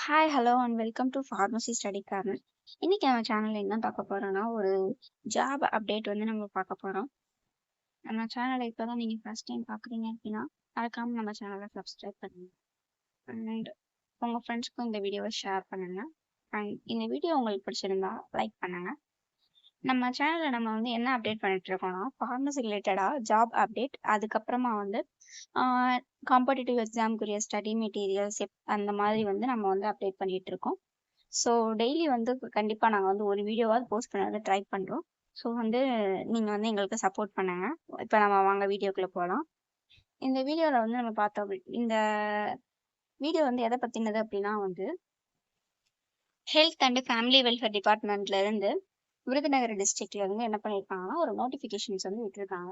Hi, hello and welcome to pharmacy study corner. இன்னைக்கு நம்ம சேனல்ல என்ன பார்க்க போறோம்னா, ஒரு ஜாப் அப்டேட் வந்து நம்ம பார்க்க போறோம். நம்ம சேனலை இப்போதான் நீங்க ஃபர்ஸ்ட் டைம் பார்க்குறீங்க அப்படின்னா, மறக்காம நம்ம சேனலை சப்ஸ்கிரைப் பண்ணுங்க. அண்ட் உங்க ஃப்ரெண்ட்ஸ்க்கும் இந்த வீடியோவை ஷேர் பண்ணுங்க. அண்ட் இந்த வீடியோ உங்களுக்கு பிடிச்சிருந்தா லைக் பண்ணுங்க. நம்ம சேனல்ல நம்ம வந்து என்ன அப்டேட் பண்ணிட்டு இருக்கோம்னா, ஃபார்மசி ரிலேட்டடா ஜாப் அப்டேட், அதுக்கப்புறமா வந்து காம்படிட்டிவ் எக்ஸாமுக்குரிய ஸ்டடி மெட்டீரியல்ஸ் அந்த மாதிரி வந்து நம்ம வந்து அப்டேட் பண்ணிட்டு இருக்கோம். ஸோ டெய்லி வந்து கண்டிப்பாக நாங்கள் வந்து ஒரு வீடியோவாவது போஸ்ட் பண்ண ட்ரை பண்ணுறோம். ஸோ வந்து நீங்கள் வந்து எங்களுக்கு சப்போர்ட் பண்ணுங்க. இப்போ நம்ம வாங்க வீடியோக்குள்ளே போகலாம். இந்த வீடியோவில் வந்து நம்ம பார்த்தோம், இந்த வீடியோ வந்து எதை பற்றினது அப்படின்னா வந்து ஹெல்த் அண்ட் ஃபேமிலி வெல்ஃபேர் டிபார்ட்மெண்ட்ல இருந்து விருதுநகர் டிஸ்ட்ரிக்ட்ல இருந்து என்ன பண்ணியிருக்காங்கன்னா ஒரு நோட்டிஃபிகேஷன்ஸ் வந்து விட்டுருக்காங்க.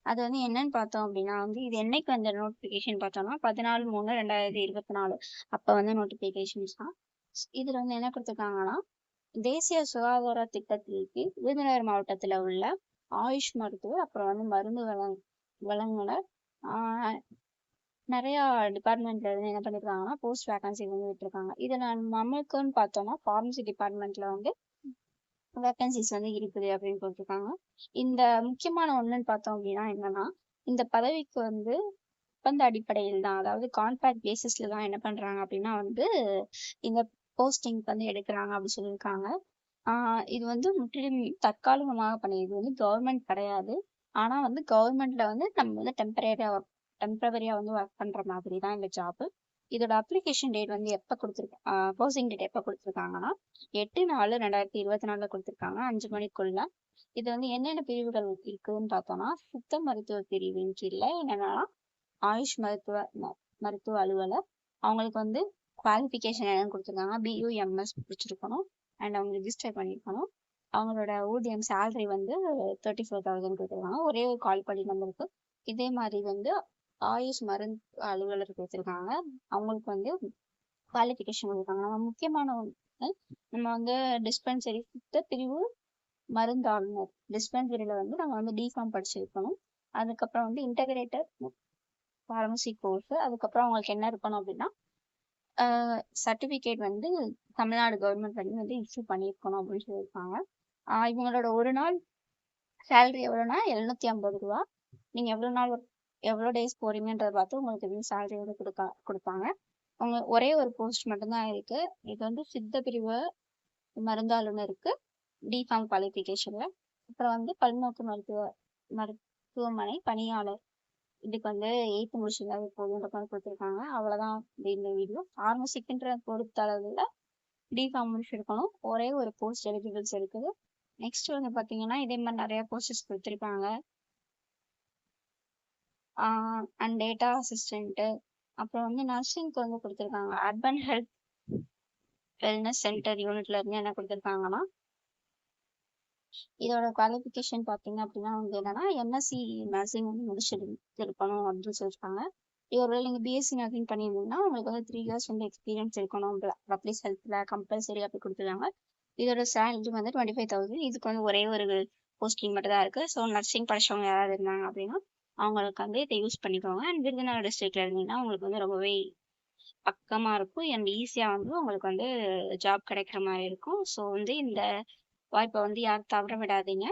அது வந்து என்னன்னு பார்த்தோம் அப்படின்னா வந்து இது என்னைக்கு வந்த நோட்டிஃபிகேஷன் பார்த்தோம்னா 14/3/2024 அப்போ வந்து நோட்டிஃபிகேஷன்ஸ் தான். இதில் வந்து என்ன கொடுத்துருக்காங்கன்னா, தேசிய சுகாதார திட்டத்தின் கீழ் விருதுநகர் மாவட்டத்தில் உள்ள ஆயுஷ் மருத்துவர் அப்புறம் வந்து மருந்து வழங்குனர் நிறைய டிபார்ட்மெண்ட்ல இருந்து என்ன பண்ணிருக்காங்கன்னா போஸ்ட் வேகன்சி வந்து விட்டுருக்காங்க. இதில் நம்மளுக்குன்னு பார்த்தோம்னா ஃபார்மசி டிபார்ட்மெண்ட்ல வந்து வேகன்சிஸ் வந்து இருக்குது அப்படின்னு கொடுத்துருக்காங்க. இந்த முக்கியமான ஒண்ணுன்னு பார்த்தோம் அப்படின்னா என்னன்னா, இந்த பதவிக்கு வந்து ஒப்பந்த அடிப்படையில் தான், அதாவது கான்ட்ராக்ட் பேசிஸ்ல தான் என்ன பண்றாங்க அப்படின்னா வந்து இந்த போஸ்டிங் வந்து எடுக்கிறாங்க அப்படின்னு சொல்லியிருக்காங்க. இது வந்து முற்றிலும் தற்காலிகமாக பண்ணி, இது வந்து கவர்மெண்ட் கிடையாது. ஆனா வந்து கவர்மெண்ட்ல வந்து நம்ம வந்து டெம்பரவரியா வந்து ஒர்க் பண்ற மாதிரி தான் இந்த ஜாப். இதோட அப்ளிகேஷன் டேட் வந்து எப்போ கொடுத்துருக்காங்க, போஸ்டிங் டேட் எப்போ கொடுத்துருக்காங்கன்னா 8/4/2024 கொடுத்துருக்காங்க 5 மணிக்குள்ள. இது வந்து என்னென்ன பிரிவுகள் இருக்குதுன்னு பார்த்தோம்னா, சித்த மருத்துவ பிரிவின் கீழே என்னன்னா ஆயுஷ் மருத்துவ அலுவலர், அவங்களுக்கு வந்து குவாலிஃபிகேஷன் என்னன்னு கொடுத்துருக்காங்க. BUMS முடிச்சிருக்கணும் அண்ட் அவங்க ரிஜிஸ்டர் பண்ணியிருக்கணும். அவங்களோட ஊதியம் சேலரி வந்து 34,000 கொடுத்துருக்காங்க. ஒரே ஒரு கால் பண்ணி நம்பருக்கு. இதே மாதிரி வந்து ஆயுஷ் மருந்து அலுவலர் கொடுத்துருக்காங்க. அவங்களுக்கு வந்து குவாலிஃபிகேஷன் கொடுத்துருக்காங்க. நம்ம முக்கியமான ஒன்று, நம்ம வந்து டிஸ்பென்சரி சித்த பிரிவு மருந்தாளுநர் டிஸ்பென்சரியில வந்து நம்ம வந்து டிஃபார்ம் படிச்சிருக்கணும். அதுக்கப்புறம் வந்து இன்டகிரேட்டர் ஃபார்மசி கோர்ஸ். அதுக்கப்புறம் அவங்களுக்கு என்ன இருக்கணும் அப்படின்னா சர்டிஃபிகேட் வந்து தமிழ்நாடு கவர்மெண்ட் வந்து இஷ்யூ பண்ணியிருக்கணும் அப்படின்னு சொல்லியிருக்காங்க. இவங்களோட ஒரு நாள் சேலரி எவ்வளோனா 750 ரூபா. நீங்கள் எவ்வளோ டேஸ் போறீங்கன்றத பார்த்து உங்களுக்கு எதுவும் சேலரி வந்து கொடுப்பாங்க. அவங்க ஒரே ஒரு போஸ்ட் மட்டும்தான் இருக்கு. இது வந்து சித்த பிரிவு மருந்தாளுநருக்கு டிஃபார்ம் குவாலிஃபிகேஷன்ல. அப்புறம் வந்து பல்நோக்கு மருத்துவமனை பணியாளர், இதுக்கு வந்து 8th முடிச்சிருந்தாவே போதுன்ற மாதிரி கொடுத்துருக்காங்க. அவ்வளோதான் இந்த வீடியோ. ஃபார்மசிக்குன்ற பொறுத்தளவில் டிஃபார்ம் முடிச்சிருக்கணும். ஒரே ஒரு போஸ்ட் எலிஜிபிள்ஸ் இருக்குது. நெக்ஸ்ட் வந்து பார்த்தீங்கன்னா இதே மாதிரி நிறைய போஸ்டஸ் கொடுத்துருக்காங்க. அண்ட் டேட்டா அசிஸ்டன்ட்டு, அப்புறம் வந்து நர்சிங்க்கு வந்து கொடுத்துருக்காங்க. அர்பன் ஹெல்த் வெல்னஸ் சென்டர் யூனிட்ல இருந்து என்ன கொடுத்துருக்காங்கன்னா, இதோட குவாலிஃபிகேஷன் பார்த்தீங்க அப்படின்னா வந்து என்னன்னா MSc நர்சிங் வந்து முடிச்சிருக்கணும் அப்படின்னு சொல்லியிருக்காங்க. ஒருவேளை நீங்கள் BSc நர்சிங் பண்ணியிருந்தீங்கன்னா உங்களுக்கு வந்து 3 years வந்து எக்ஸ்பீரியன்ஸ் இருக்கணும். பப்ளிக் ஹெல்த்தில் கம்பல்சரி அப்படி கொடுத்துருக்காங்க. இதோட சேலரி வந்து 25,000. இதுக்கு வந்து ஒரே ஒரு போஸ்டிங் மட்டும் தான் இருக்குது. ஸோ நர்சிங் படிச்சவங்க யாராவது இருந்தாங்க அப்படின்னா அவங்களுக்கு வந்து இதை யூஸ் பண்ணிக்கோங்க. அண்ட் விருதுநகர் டிஸ்ட்ரிக்ட்ல இருந்தீங்கன்னா உங்களுக்கு வந்து ரொம்பவே பக்கமாக இருக்கும் அண்ட் ஈஸியாக வந்து உங்களுக்கு வந்து ஜாப் கிடைக்கிற மாதிரி இருக்கும். ஸோ வந்து இந்த வாய்ப்பை வந்து யாரும் தவற விடாதீங்க.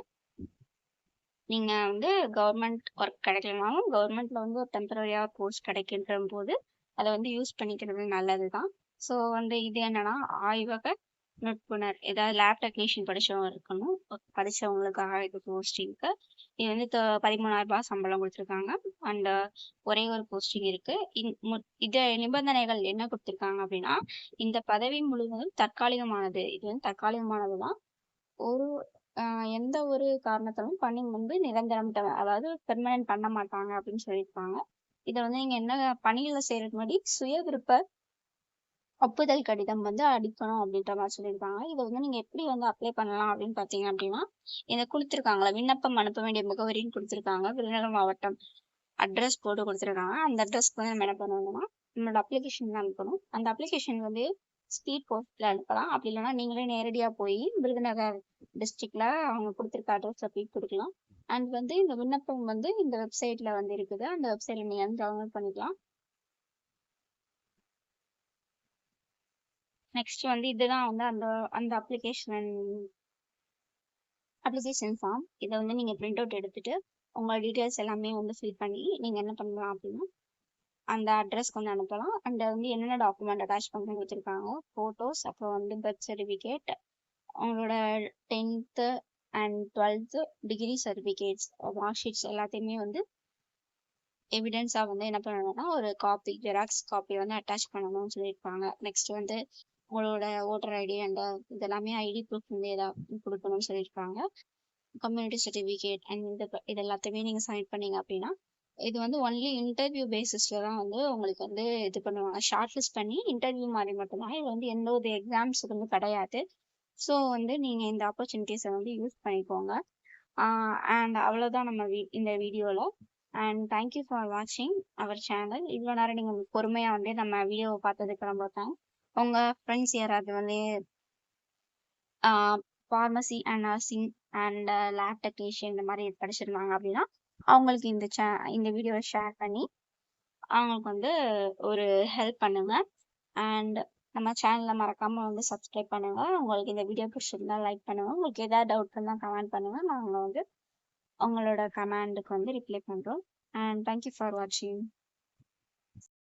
நீங்கள் வந்து கவர்மெண்ட் ஒர்க் கிடைக்கலனாலும் கவர்மெண்ட்ல வந்து ஒரு டெம்பரரியாக போஸ்ட் கிடைக்கின்ற போது அதை வந்து யூஸ் பண்ணிக்கிறது நல்லது தான். ஸோ வந்து இது என்னன்னா ஆய்வக நுட்புணர், ஏதாவது லேப் டெக்னீஷியன் படிச்சவங்க இருக்கணும். படிச்சவங்களுக்காக இது போஸ்டிங்க்கு. இது வந்து 13,000 ரூபாய் சம்பளம் கொடுத்துருக்காங்க. அண்ட் ஒரே ஒரு போஸ்டிங் இருக்கு. இது நிபந்தனைகள் என்ன கொடுத்துருக்காங்க அப்படின்னா, இந்த பதவி முழுவதும் தற்காலிகமானது. இது வந்து தற்காலிகமானது தான். ஒரு எந்த ஒரு காரணத்தாலும் பணி வந்து நிரந்தரம், அதாவது பெர்மனன்ட் பண்ண மாட்டாங்க அப்படின்னு சொல்லியிருக்காங்க. இதை வந்து நீங்க என்ன பணியில செய்யறதுக்கு முன்னாடி சுய விருப்ப ஒப்புதல் கடிதம் வந்து அடிக்கணும் அப்படின்ற மாதிரி சொல்லியிருக்காங்க. இதை வந்து நீங்க எப்படி வந்து அப்ளை பண்ணலாம் அப்படின்னு பாத்தீங்க அப்படின்னா, இதை கொடுத்துருக்காங்களா விண்ணப்பம் அனுப்ப வேண்டிய முகவரின்னு கொடுத்துருக்காங்க. விருதுநகர் மாவட்டம் அட்ரஸ் போட்டு கொடுத்துருக்காங்க. அந்த அட்ரஸ்க்கு வந்து நம்ம என்ன பண்ணணும்னா நம்மளோட அப்ளிகேஷன் அனுப்பணும். அந்த அப்ளிகேஷன் வந்து ஸ்பீட் போஸ்ட்ல அனுப்பலாம். அப்படி இல்லைன்னா நீங்களே நேரடியா போய் விருதுநகர் டிஸ்ட்ரிக்ட்ல அவங்க கொடுத்துருக்க அட்ரஸ்ல போய் கொடுக்கலாம். அண்ட் வந்து இந்த விண்ணப்பம் வந்து இந்த வெப்சைட்ல வந்து இருக்குது. அந்த வெப்சைட்ல நீங்க வந்து டவுன்லோட் பண்ணிக்கலாம். நெக்ஸ்ட் வந்து இதுதான் வந்து அந்த அந்த அப்ளிகேஷன் ஃபார்ம். இதை வந்து நீங்கள் பிரிண்ட் அவுட் எடுத்துட்டு உங்கள் டீட்டெயில்ஸ் எல்லாமே வந்து ஃபில் பண்ணி நீங்கள் என்ன பண்ணலாம் அப்படின்னா அந்த அட்ரஸ்க்கு வந்து அனுப்பலாம். அண்ட் வந்து என்னென்ன டாக்குமெண்ட் அட்டாச் பண்ணி கொடுத்துருக்காங்க, ஃபோட்டோஸ், அப்புறம் வந்து பர்த் சர்டிஃபிகேட், உங்களோட 10th and 12th degree certificates, mark sheets எல்லாத்தையுமே வந்து எவிடன்ஸாக வந்து என்ன பண்ணணும்னா ஒரு காப்பி, ஜெராக்ஸ் காப்பி வந்து அட்டாச் பண்ணணும்னு சொல்லியிருப்பாங்க. நெக்ஸ்ட் வந்து உங்களோட ஓட்டர் ஐடி அண்ட் இதெல்லாமே ஐடி ப்ரூஃப் வந்து எதாவது கொடுக்கணும்னு சொல்லியிருக்காங்க. கம்யூனிட்டி சர்டிஃபிகேட் அண்ட் இது எல்லாத்தையுமே நீங்கள் சப்மிட் பண்ணீங்க அப்படின்னா இது வந்து ஒன்லி இன்டர்வியூ பேசிஸில் தான் வந்து உங்களுக்கு வந்து இது பண்ணுவாங்க. ஷார்ட் லிஸ்ட் பண்ணி இன்டர்வியூ மாதிரி மட்டும்தான். இது வந்து எந்த ஒரு எக்ஸாம்ஸ் வந்து கிடையாது. ஸோ வந்து நீங்கள் இந்த ஆப்பர்ச்சுனிட்டிஸை வந்து யூஸ் பண்ணிக்கோங்க. அண்ட் அவ்வளோதான் நம்ம இந்த வீடியோவில். அண்ட் தேங்க்யூ ஃபார் வாட்சிங் அவர் சேனல். இவ்வளோ நேரம் நீங்கள் பொறுமையாக வந்து நம்ம வீடியோவை பார்த்ததுக்கு ரொம்ப தேங்க்ஸ். உங்கள் ஃப்ரெண்ட்ஸ் யாராவது வந்து pharmacy and nursing and lab technician இந்த மாதிரி படிச்சிருந்தாங்க அப்படின்னா அவங்களுக்கு இந்த வீடியோவை ஷேர் பண்ணி அவங்களுக்கு வந்து ஒரு ஹெல்ப் பண்ணுங்க. அண்ட் நம்ம சேனலை மறக்காமல் வந்து சப்ஸ்கிரைப் பண்ணுங்க. உங்களுக்கு இந்த வீடியோ பிடிச்சிருந்தா லைக் பண்ணுங்க. உங்களுக்கு ஏதாவது டவுட் இருந்தால் கமெண்ட் பண்ணுங்க. நாங்கள் வந்து உங்களோட கமெண்டுக்கு வந்து ரிப்ளை பண்ணுறோம். அண்ட் தேங்க்யூ ஃபார் வாட்சிங்.